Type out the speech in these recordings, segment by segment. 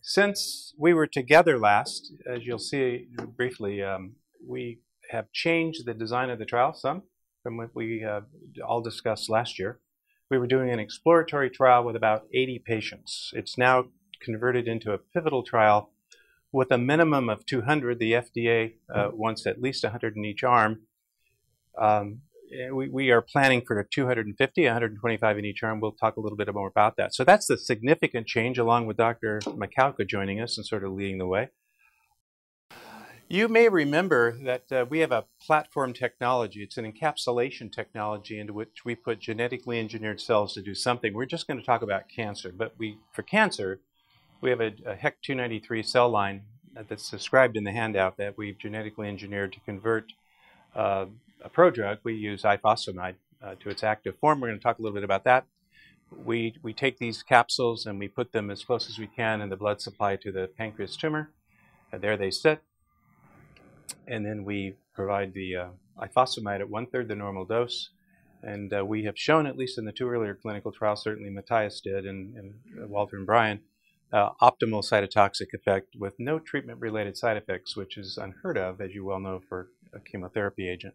Since we were together last, as you'll see briefly, we have changed the design of the trial some from what we all discussed last year. We were doing an exploratory trial with about 80 patients. It's now converted into a pivotal trial with a minimum of 200. The FDA wants at least 100 in each arm. We are planning for 250, 125 in each arm. We'll talk a little bit more about that. So that's the significant change, along with Dr. Makauka joining us and sort of leading the way. You may remember that we have a platform technology. It's an encapsulation technology into which we put genetically engineered cells to do something. We're just going to talk about cancer, but for cancer, we have a HEC293 cell line that's described in the handout that we've genetically engineered to convert a prodrug. We use ifosfamide to its active form. We're going to talk a little bit about that. We take these capsules and we put them as close as we can in the blood supply to the pancreas tumor. There they sit. And then we provide the ifosfamide at 1/3 the normal dose. And we have shown, at least in the two earlier clinical trials, certainly Matthias did and Walter and Brian, optimal cytotoxic effect with no treatment-related side effects, which is unheard of, as you well know, for a chemotherapy agent.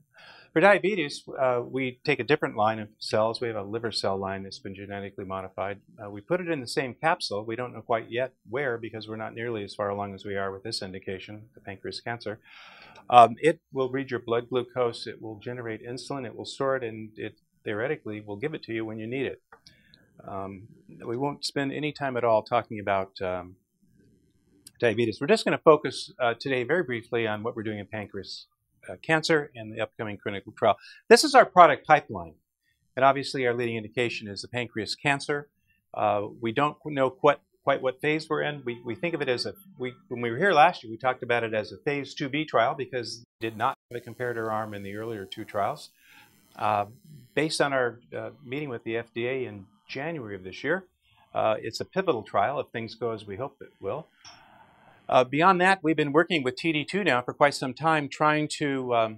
For diabetes, we take a different line of cells. We have a liver cell line that's been genetically modified. We put it in the same capsule. We don't know quite yet where, because we're not nearly as far along as we are with this indication, the pancreas cancer. It will read your blood glucose. It will generate insulin. It will store it, and it theoretically will give it to you when you need it. We won't spend any time at all talking about diabetes. We're just going to focus today very briefly on what we're doing in pancreas cancer and the upcoming clinical trial. This is our product pipeline, and obviously our leading indication is the pancreas cancer. We don't know quite what phase we're in. We think of it as when we were here last year, we talked about it as a phase 2B trial because we did not have a comparator arm in the earlier two trials. Based on our meeting with the FDA in January of this year, it's a pivotal trial if things go as we hope it will. Beyond that, we've been working with TD2 now for quite some time, trying to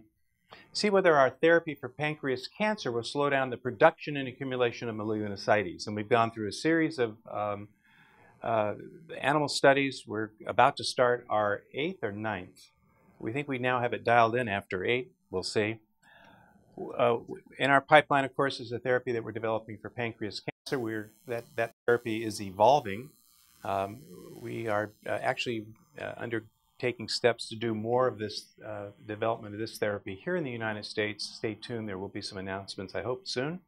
see whether our therapy for pancreas cancer will slow down the production and accumulation of melanocytes. And we've gone through a series of animal studies. We're about to start our 8th or 9th. We think we now have it dialed in after 8. We'll see. In our pipeline, of course, is a therapy that we're developing for pancreas cancer. That therapy is evolving. We are actually undertaking steps to do more of this development of this therapy here in the United States. Stay tuned. There will be some announcements, I hope, soon.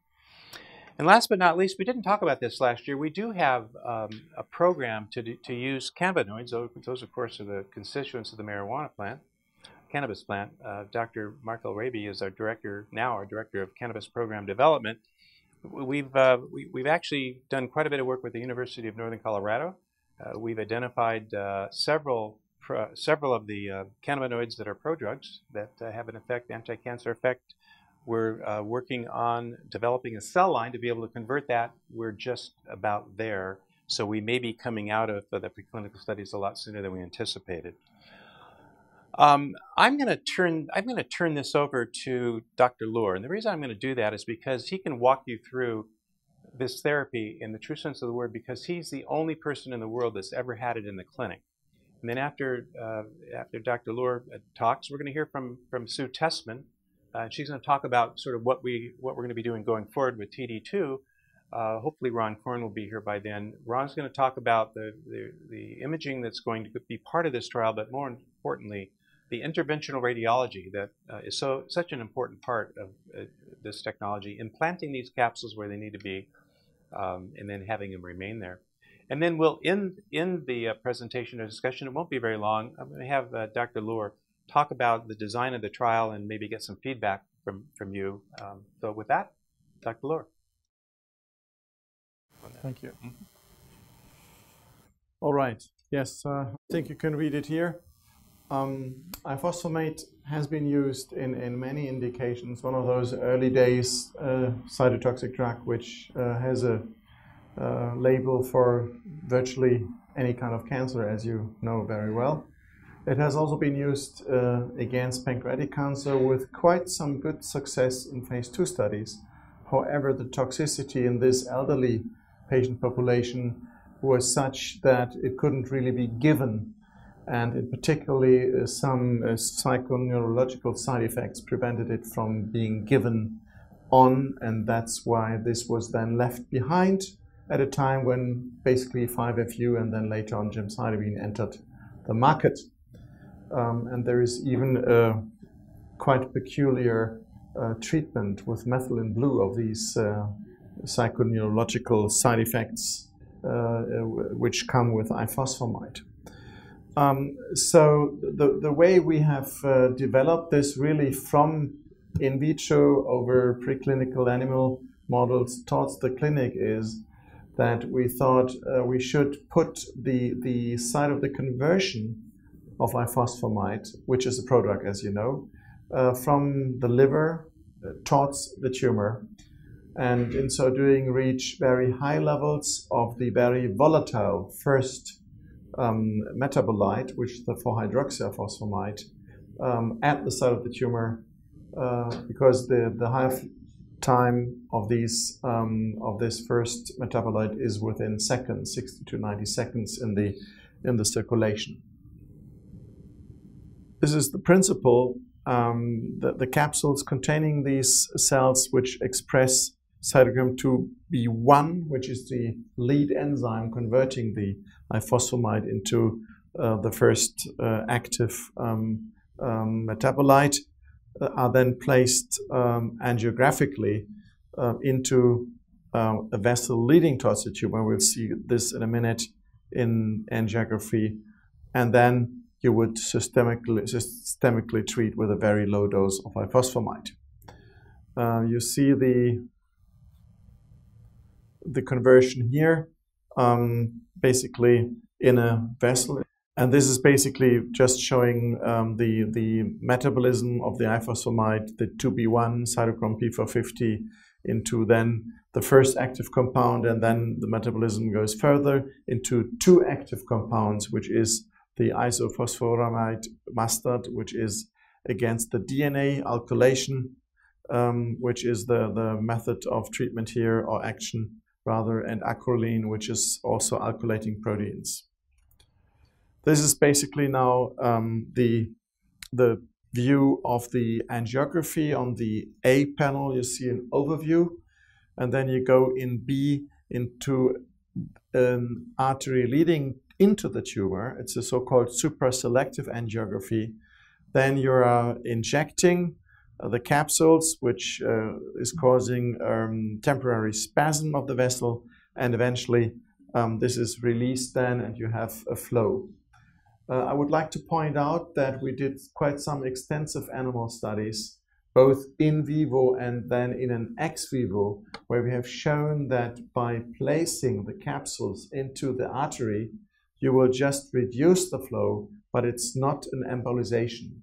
And last but not least, we didn't talk about this last year. We do have a program to use cannabinoids. Those, of course, are the constituents of the marijuana plant. Cannabis plant. Dr. Mark El-Rabi is our director of cannabis program development. We've actually done quite a bit of work with the University of Northern Colorado. We've identified several of the cannabinoids that are prodrugs that have an effect, anti-cancer effect. We're working on developing a cell line to be able to convert that. We're just about there, so we may be coming out of the preclinical studies a lot sooner than we anticipated. I'm going to turn this over to Dr. Lohr, and the reason I'm going to do that is because he can walk you through this therapy in the true sense of the word, because he's the only person in the world that's ever had it in the clinic. And then after Dr. Lohr talks, we're going to hear from Sue Tessman. She's going to talk about sort of what we're going to be doing going forward with TD2. Hopefully Ron Korn will be here by then. Ron's going to talk about the imaging that's going to be part of this trial, but more importantly, the interventional radiology that is such an important part of this technology, implanting these capsules where they need to be, and then having them remain there. And then we'll end the presentation or discussion. It won't be very long. I'm going to have Dr. Lohr talk about the design of the trial and maybe get some feedback from you. So with that, Dr. Lohr. Thank you. All right. Yes, I think you can read it here. Ifosfamide has been used in many indications. One of those early days cytotoxic drug which has a label for virtually any kind of cancer, as you know very well. It has also been used against pancreatic cancer with quite some good success in phase 2 studies. However, the toxicity in this elderly patient population was such that it couldn't really be given, and in particularly some psychoneurological side effects prevented it from being given on, and that's why this was then left behind at a time when basically 5-FU and then later on gemcitabine entered the market. And there is even a quite peculiar treatment with methylene blue of these psychoneurological side effects which come with ifosfamide. So the way we have developed this really from in vitro over preclinical animal models towards the clinic is that we thought we should put the site of the conversion of ifosfamide, which is a prodrug, as you know, from the liver towards the tumor, and in so doing reach very high levels of the very volatile first metabolite, which is the 4-hydroxyifosfamide, at the site of the tumor, because the half-time of these of this first metabolite is within seconds, 60 to 90 seconds in the circulation. This is the principle. The capsules containing these cells which express cytochrome 2b1, which is the lead enzyme converting the ifosfamide into the first active metabolite, are then placed angiographically into a vessel leading towards the tumor. We'll see this in a minute in angiography, and then you would systemically treat with a very low dose of ifosfamide. You see the conversion here, basically in a vessel. And this is basically just showing the metabolism of the ifosfamide, the 2b1 cytochrome P450, into then the first active compound, and then the metabolism goes further into two active compounds, which is the isophosphoramide mustard, which is against the DNA alkylation, which is the method of treatment here, or action rather, and acrolein, which is also alkylating proteins. This is basically now the view of the angiography. On the A panel, you see an overview, and then you go in B into an artery leading into the tumor. It's a so-called supraselective angiography. Then you are injecting the capsules, which is causing temporary spasm of the vessel, and eventually this is released then, and you have a flow. I would like to point out that we did quite some extensive animal studies, both in vivo and then in an ex vivo, where we have shown that by placing the capsules into the artery, you will just reduce the flow, but it's not an embolization.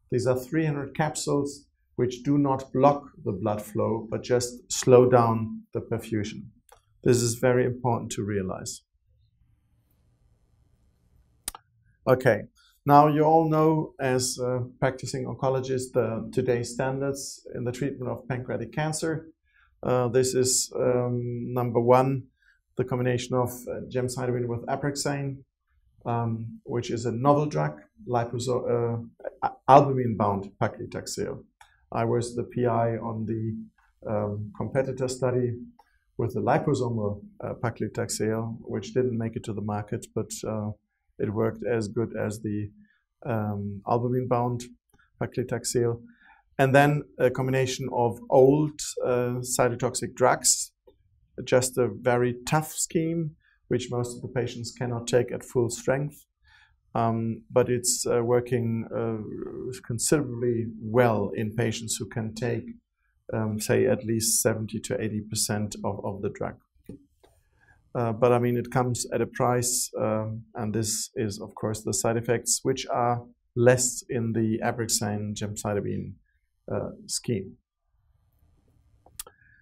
These are 300 capsules which do not block the blood flow, but just slow down the perfusion. This is very important to realize. Okay, now you all know, as practicing oncologists, today's standards in the treatment of pancreatic cancer. This is number one, the combination of gemcitabine with Abraxane, which is a novel drug, albumin-bound paclitaxel. I was the PI on the competitor study with the liposomal paclitaxel, which didn't make it to the market, but it worked as good as the albumin-bound paclitaxel. And then a combination of old cytotoxic drugs, just a very tough scheme, which most of the patients cannot take at full strength. But it's working considerably well in patients who can take, say, at least 70 to 80% of the drug. But I mean, it comes at a price, and this is, of course, the side effects, which are less in the Abraxane gemcitabine scheme.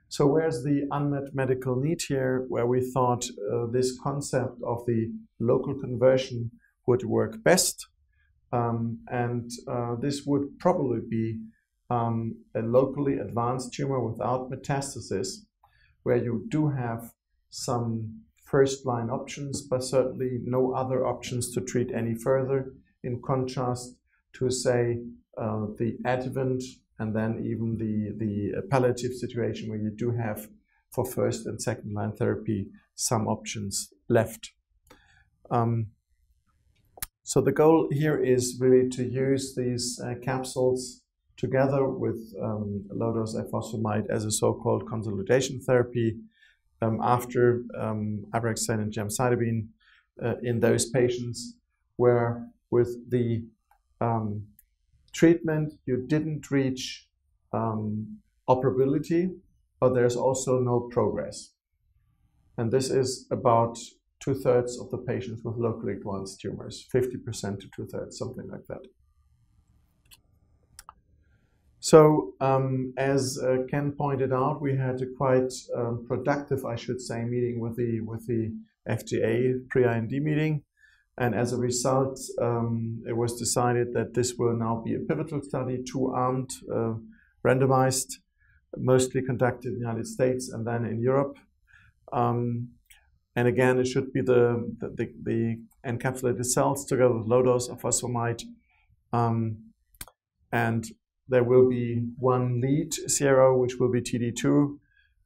So where's the unmet medical need here, where we thought this concept of the local conversion would work best? And this would probably be a locally advanced tumor without metastasis, where you do have some first-line options, but certainly no other options to treat any further, in contrast to, say, the adjuvant and then even the palliative situation where you do have for first and second line therapy some options left. So the goal here is really to use these capsules together with low-dose ifosfamide as a so-called consolidation therapy after abraxane and gemcitabine in those patients where with the treatment you didn't reach operability, but there's also no progress. And this is about 2/3 of the patients with locally advanced tumors, 50% to 2/3, something like that. So as Ken pointed out, we had a quite productive, I should say, meeting with the FDA pre-IND meeting. And as a result, it was decided that this will now be a pivotal study, 2-armed, randomized, mostly conducted in the United States and then in Europe. And again, it should be the encapsulated cells together with low-dose ifosfamide. And there will be one lead CRO, which will be TD2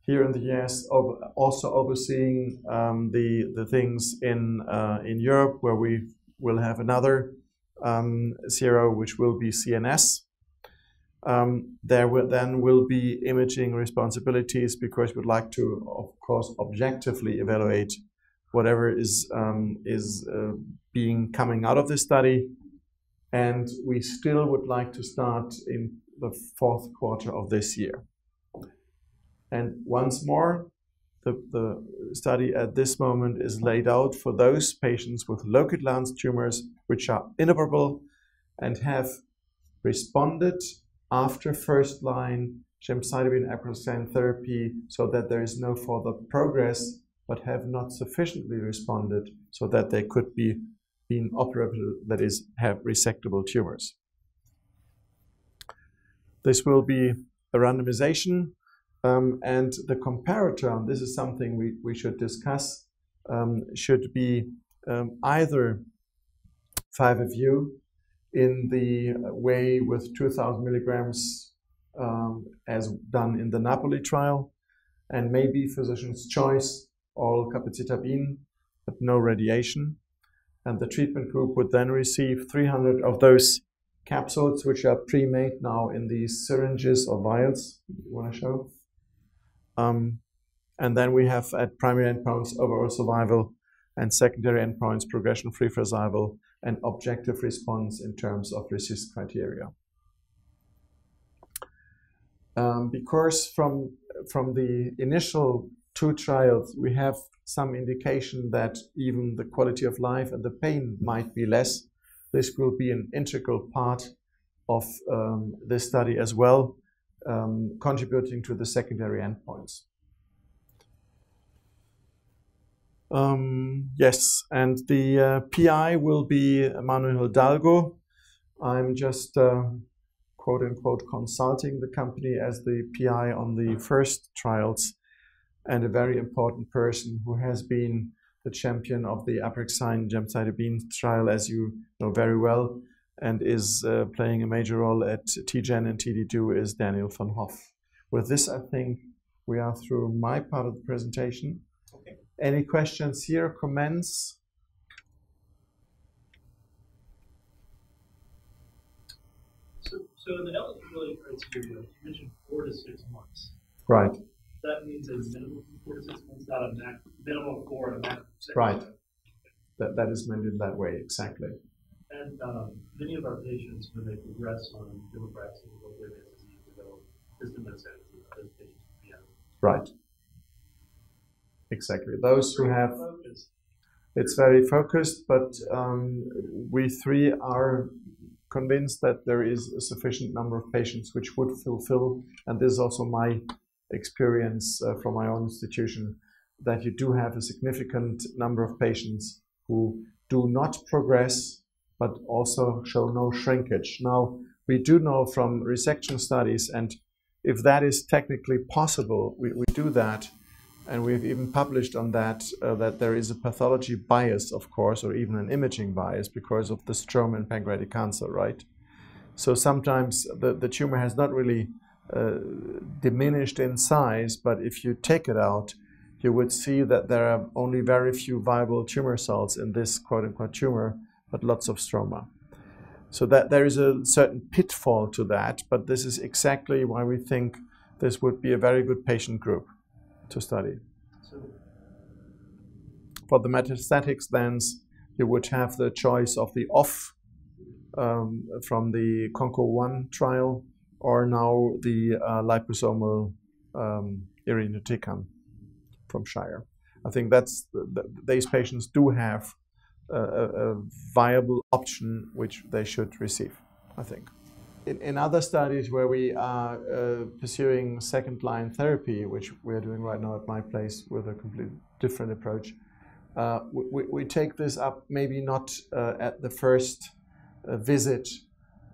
here in the US, also overseeing the things in Europe, where we will have another CRO, which will be CNS. There will be imaging responsibilities because we'd like to, of course, objectively evaluate whatever is coming out of this study. And we still would like to start in the 4th quarter of this year. And once more, the study at this moment is laid out for those patients with locally advanced tumors which are inoperable and have responded after first-line gemcitabine abraxane therapy so that there is no further progress, but have not sufficiently responded so that they could be operable, that is, have resectable tumors. This will be a randomization, and the comparator, and this is something we should discuss, should be either 5-FU in the way with 2,000 milligrams as done in the Napoli trial, and maybe physician's choice, oral capecitabine, but no radiation. And the treatment group would then receive 300 of those capsules, which are pre-made now in these syringes or vials. You want to show? And then we have at primary endpoints overall survival and secondary endpoints progression-free survival and objective response in terms of RECIST criteria. Because from the initial 2 trials, we have some indication that even the quality of life and the pain might be less. This will be an integral part of this study as well, contributing to the secondary endpoints. Yes, and the PI will be Manuel Hidalgo. I'm just quote-unquote consulting the company as the PI on the first trials, and a very important person who has been the champion of the abraxane gemcitabine trial, as you know very well, and is playing a major role at TGen and TD2 is Daniel van Hoff. With this, I think we are through my part of the presentation. Okay. Any questions here, comments? So in the eligibility criteria, you mentioned 4 to 6 months. Right. That means a minimum of 4 to 6 months, not a minimum of 4 and a maximum of 6. Right. That is meant in that way, exactly. And many of our patients, when they progress on demographics and local disease, develop histомetastasis in those patients. Yeah. Right. Exactly. Those who have, it's very focused, but we 3 are convinced that there is a sufficient number of patients which would fulfill, and this is also my experience from my own institution, that you do have a significant number of patients who do not progress, but also show no shrinkage. Now, we do know from resection studies, and if that is technically possible, we do that, And we've even published on that, that there is a pathology bias, of course, or even an imaging bias because of the stroma in pancreatic cancer, right? So sometimes the tumor has not really diminished in size, but if you take it out, you would see that there are only very few viable tumor cells in this quote-unquote tumor, but lots of stroma. So that there is a certain pitfall to that, but this is exactly why we think this would be a very good patient group to study. So, for the metastatic stents, you would have the choice of the off from the CONCO-1 trial, or now the liposomal irinotecan from Shire. I think that's these patients do have a viable option which they should receive, I think. In other studies where we are pursuing second-line therapy, which we're doing right now at my place with a completely different approach, we take this up maybe not at the first visit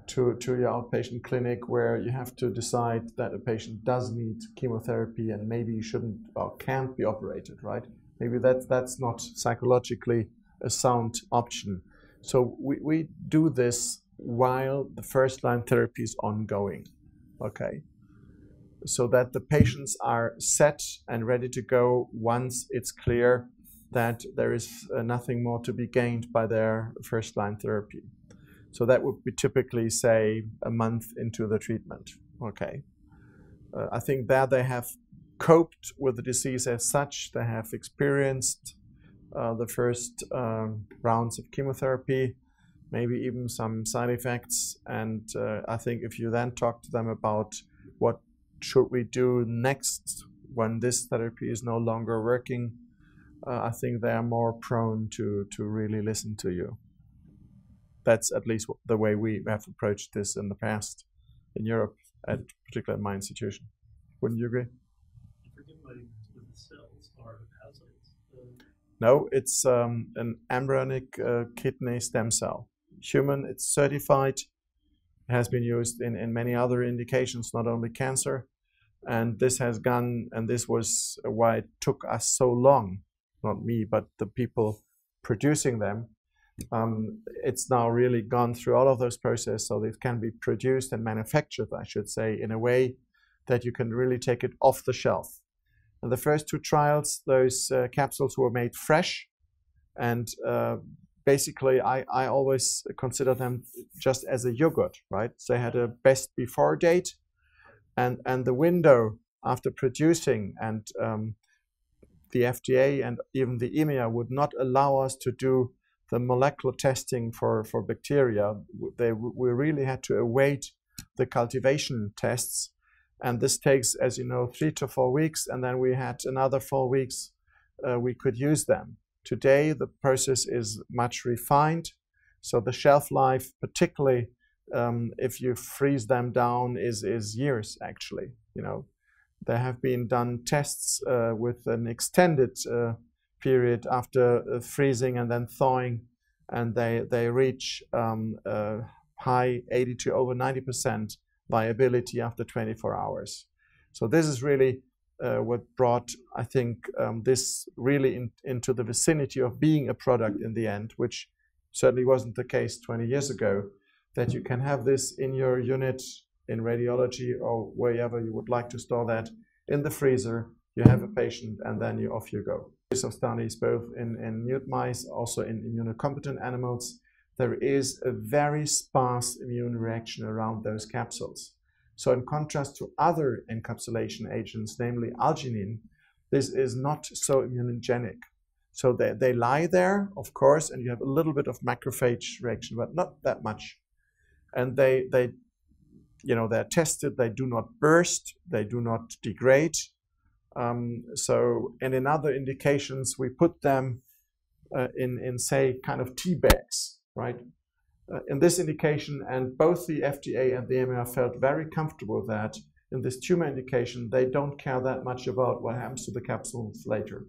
to your outpatient clinic, where you have to decide that a patient does need chemotherapy and maybe you shouldn't or can't be operated, right? Maybe that's not psychologically a sound option. So we do this while the first-line therapy is ongoing, okay? So that the patients are set and ready to go once it's clear that there is nothing more to be gained by their first-line therapy. So that would be typically, say, a month into the treatment, okay? I think that they have coped with the disease as such. They have experienced the first rounds of chemotherapy, maybe even some side effects. And I think if you then talk to them about what should we do next when this therapy is no longer working, I think they are more prone to really listen to you. That's at least the way we have approached this in the past in Europe, particularly at my institution. Wouldn't you agree? forget what the cells are hepatocytes. No, it's an embryonic kidney stem cell. Human, it's certified. It has been used in many other indications, not only cancer. And this has gone, and this was why it took us so long, not me, but the people producing them. It's now really gone through all of those processes, so it can be produced and manufactured, I should say, in a way that you can really take it off the shelf. And the first two trials, those capsules were made fresh, and basically I always consider them just as a yogurt, right? So they had a best before date, and the window after producing, and the FDA and even the EMEA would not allow us to do the molecular testing for bacteria. We really had to await the cultivation tests. And this takes, as you know, 3 to 4 weeks. And then we had another 4 weeks we could use them. Today, the process is much refined. So the shelf life, particularly if you freeze them down, is years, actually. You know, there have been done tests with an extended period after freezing and then thawing, and they reach high 80 to over 90% viability after 24 hours. So this is really what brought, I think, this really into the vicinity of being a product in the end, which certainly wasn't the case 20 years ago, that you can have this in your unit in radiology or wherever you would like to store that in the freezer. You have a patient, and then off you go. Of studies both in mute mice, also in immunocompetent animals, there is a very sparse immune reaction around those capsules. So in contrast to other encapsulation agents, namely alginine, this is not so immunogenic. So they lie there, of course, and you have a little bit of macrophage reaction, but not that much. And they're tested, they do not burst, they do not degrade. And in other indications, we put them in say, kind of tea bags, right? In this indication, and both the FDA and the EMA felt very comfortable that in this tumor indication, they don't care that much about what happens to the capsules later.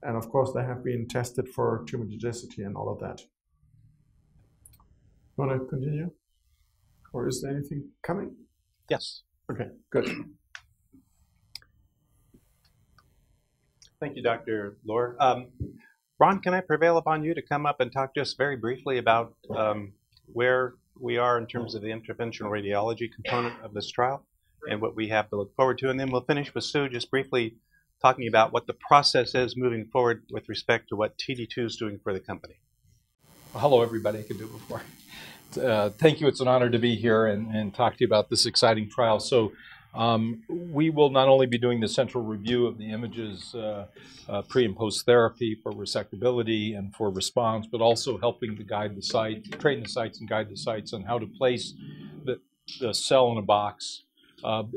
And of course, they have been tested for tumorigenicity and all of that. Want to continue? Or is there anything coming? Yes. Okay, good. Thank you, Dr. Lohr. Ron, can I prevail upon you to come up and talk to us very briefly about where we are in terms of the interventional radiology component of this trial and what we have to look forward to? And then we'll finish with Sue just briefly talking about what the process is moving forward with respect to what TD2 is doing for the company. Well, hello, everybody. I can do it before. Thank you. It's an honor to be here and talk to you about this exciting trial. So we will not only be doing the central review of the images pre and post therapy for resectability and for response, but also helping to guide the site, train the sites and guide the sites on how to place the cell in a box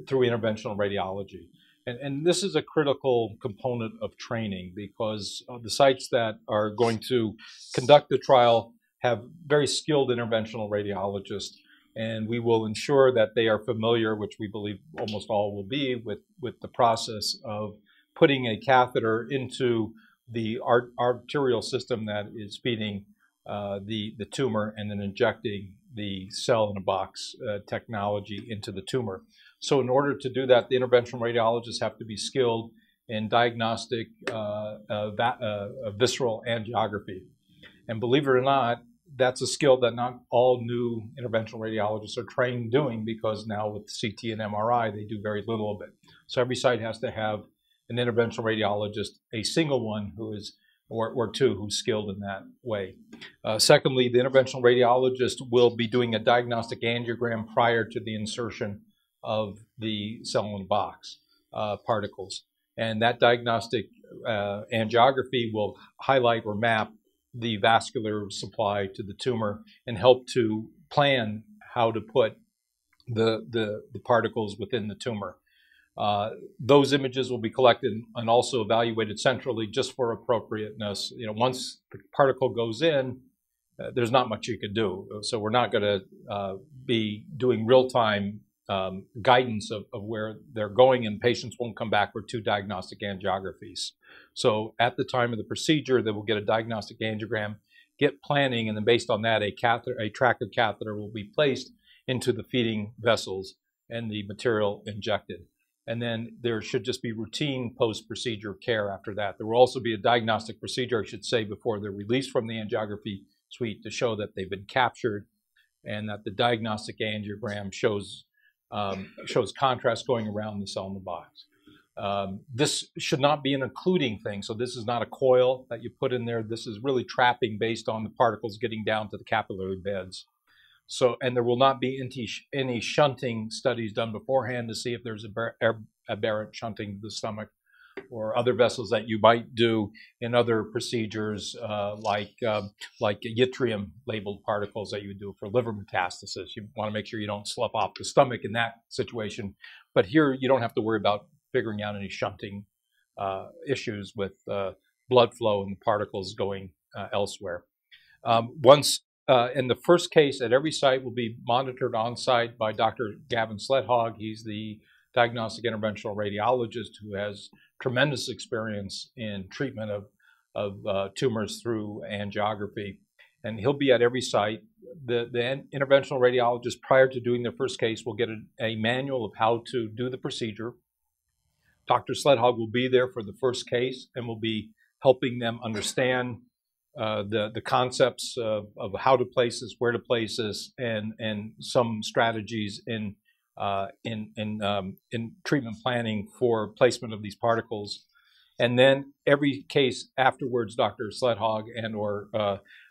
through interventional radiology. And this is a critical component of training because the sites that are going to conduct the trial have very skilled interventional radiologists, and we will ensure that they are familiar, which we believe almost all will be, with the process of putting a catheter into the arterial system that is feeding the tumor and then injecting the cell in a box technology into the tumor. So in order to do that, the interventional radiologists have to be skilled in diagnostic visceral angiography. And believe it or not, that's a skill that not all new interventional radiologists are trained doing because now with CT and MRI, they do very little of it. So every site has to have an interventional radiologist, a single one who is, or two who's skilled in that way. Secondly, the interventional radiologist will be doing a diagnostic angiogram prior to the insertion of the cell in the box particles. And that diagnostic angiography will highlight or map the vascular supply to the tumor and help to plan how to put the particles within the tumor. Those images will be collected and also evaluated centrally just for appropriateness. You know, once the particle goes in, there's not much you can do. So we're not going to be doing real-time guidance of where they're going, and patients won't come back for 2 diagnostic angiographies. So at the time of the procedure, they will get a diagnostic angiogram, get planning, and then based on that, a tracker catheter will be placed into the feeding vessels and the material injected. And then there should just be routine post-procedure care after that. There will also be a diagnostic procedure, I should say, before they're released from the angiography suite to show that they've been captured and that the diagnostic angiogram shows contrast going around the cell in the box. This should not be an occluding thing. So this is not a coil that you put in there. This is really trapping based on the particles getting down to the capillary beds. So, and there will not be any shunting studies done beforehand to see if there's aberrant shunting to the stomach or other vessels that you might do in other procedures like yttrium labeled particles that you would do for liver metastasis. You want to make sure you don't slough off the stomach in that situation. But here you don't have to worry about figuring out any shunting issues with blood flow and the particles going elsewhere. In the first case at every site will be monitored on site by Dr. Gavin Sledhog. He's the diagnostic interventional radiologist who has tremendous experience in treatment of tumors through angiography. And he'll be at every site. The interventional radiologist, prior to doing their first case, will get a manual of how to do the procedure. Dr. Sledhog will be there for the first case and will be helping them understand the concepts of how to place this, where to place this, and some strategies in treatment planning for placement of these particles. And then every case afterwards, Dr. Sledhog and or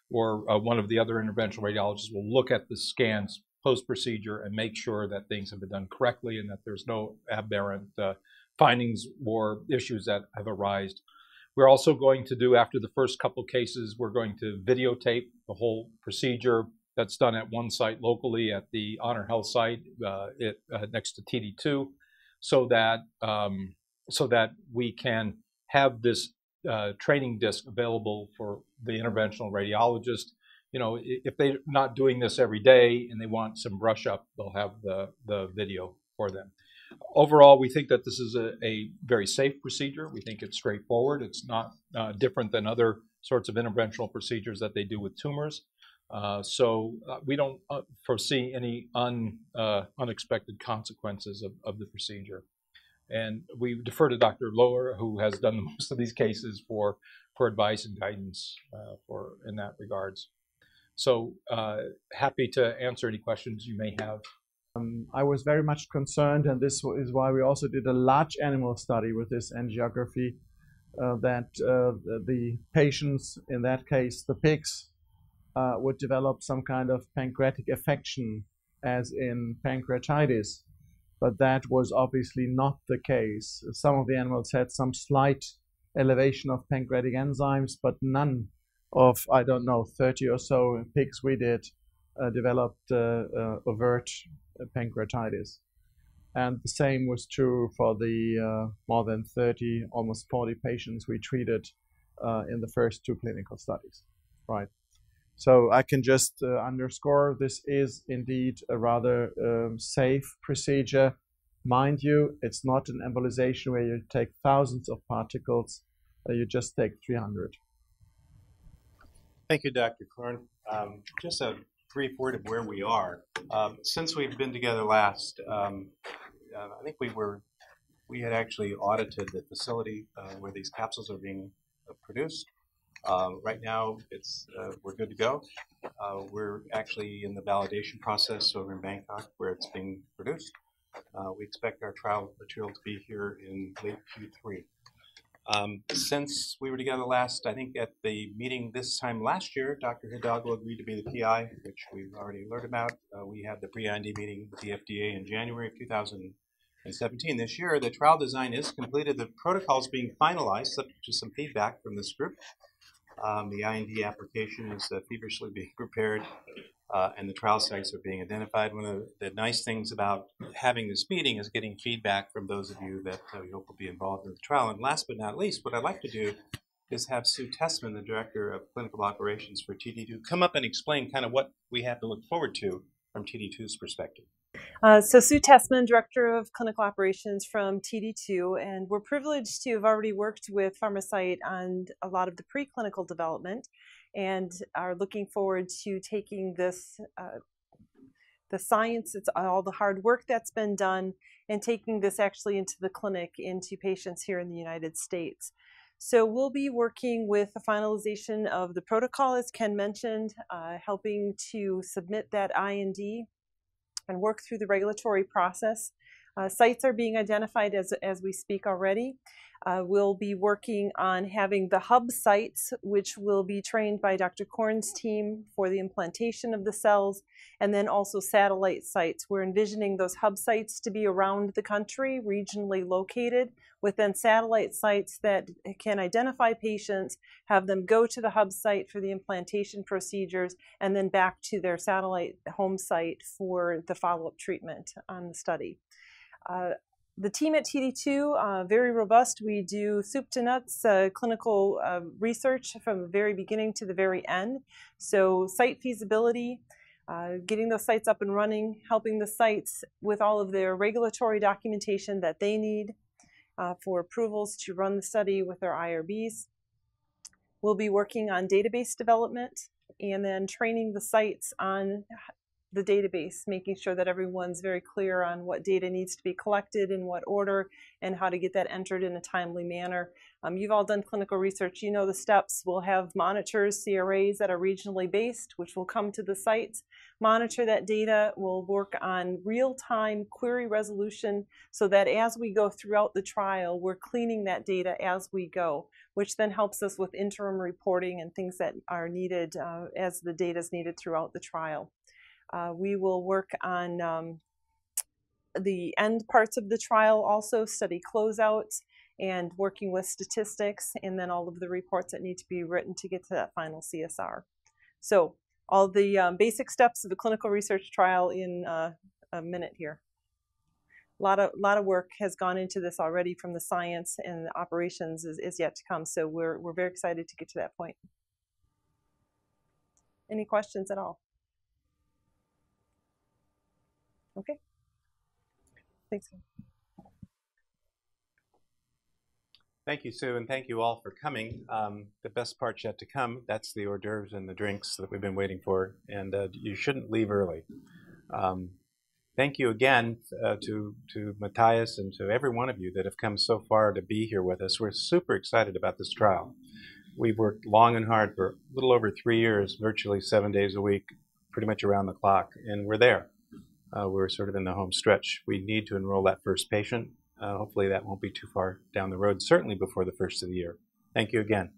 one of the other interventional radiologists will look at the scans post-procedure and make sure that things have been done correctly and that there's no aberrant findings or issues that have arisen. We're also going to do, after the first couple cases, we're going to videotape the whole procedure. That's done at one site locally at the Honor Health site next to TD2, so that we can have this training disc available for the interventional radiologist. You know, if they're not doing this every day and they want some brush up, they'll have the video for them. Overall, we think that this is a very safe procedure. We think it's straightforward. It's not different than other sorts of interventional procedures that they do with tumors. So we don't foresee any unexpected consequences of the procedure. And we defer to Dr. Lower, who has done most of these cases for advice and guidance in that regards. So happy to answer any questions you may have. I was very much concerned, and this is why we also did a large animal study with this angiography, that the patients, in that case the pigs, would develop some kind of pancreatic affection, as in pancreatitis. But that was obviously not the case. Some of the animals had some slight elevation of pancreatic enzymes, but none of, I don't know, 30 or so pigs we did developed overt pancreatitis. And the same was true for the more than 30, almost 40 patients we treated in the first 2 clinical studies, right? So I can just underscore this is indeed a rather safe procedure. Mind you, it's not an embolization where you take thousands of particles, you just take 300. Thank you, Dr. Korn. Just a brief word of where we are. Since we've been together last, I think we had actually audited the facility where these capsules are being produced. Right now, we're good to go. We're actually in the validation process over in Bangkok where it's being produced. We expect our trial material to be here in late Q3. Since we were together last, I think at the meeting this time last year, Dr. Hidalgo agreed to be the PI, which we've already learned about. We had the pre-IND meeting with the FDA in January of 2017. This year, the trial design is completed. The protocol is being finalized, subject to some feedback from this group. The IND application is feverishly being prepared, and the trial sites are being identified. One of the nice things about having this meeting is getting feedback from those of you that we hope will be involved in the trial. And last but not least, what I'd like to do is have Sue Tessman, the Director of Clinical Operations for TD2, come up and explain kind of what we have to look forward to from TD2's perspective. So Sue Tessman, Director of Clinical Operations from TD2, and we're privileged to have already worked with PharmaCyte on a lot of the preclinical development and are looking forward to taking this, the science, it's all the hard work that's been done, and taking this actually into the clinic, into patients here in the United States. So we'll be working with the finalization of the protocol, as Ken mentioned, helping to submit that IND and work through the regulatory process. Sites are being identified as we speak already. We'll be working on having the hub sites, which will be trained by Dr. Korn's team for the implantation of the cells, and then also satellite sites. We're envisioning those hub sites to be around the country, regionally located, with then satellite sites that can identify patients, have them go to the hub site for the implantation procedures, and then back to their satellite home site for the follow-up treatment on the study. The team at TD2, very robust. We do soup to nuts clinical research from the very beginning to the very end. So site feasibility, getting those sites up and running, helping the sites with all of their regulatory documentation that they need for approvals to run the study with their IRBs. We'll be working on database development and then training the sites on the database, making sure that everyone's very clear on what data needs to be collected, in what order, and how to get that entered in a timely manner. You've all done clinical research, you know the steps. We'll have monitors, CRAs that are regionally based, which will come to the sites, monitor that data. We'll work on real-time query resolution so that as we go throughout the trial, we're cleaning that data as we go, which then helps us with interim reporting and things that are needed as the data is needed throughout the trial. We will work on the end parts of the trial also, study closeouts and working with statistics, and then all of the reports that need to be written to get to that final CSR. So all the basic steps of the clinical research trial in a minute here. A lot of work has gone into this already from the science, and the operations is yet to come. So we're very excited to get to that point. Any questions at all? Okay. Thanks. Thank you, Sue, and thank you all for coming. The best part's yet to come. That's the hors d'oeuvres and the drinks that we've been waiting for, and you shouldn't leave early. thank you again to Matthias and to every one of you that have come so far to be here with us. We're super excited about this trial. We've worked long and hard for a little over 3 years, virtually 7 days a week, pretty much around the clock, and we're there. We're sort of in the home stretch. We need to enroll that first patient. Hopefully that won't be too far down the road, certainly before the first of the year. Thank you again.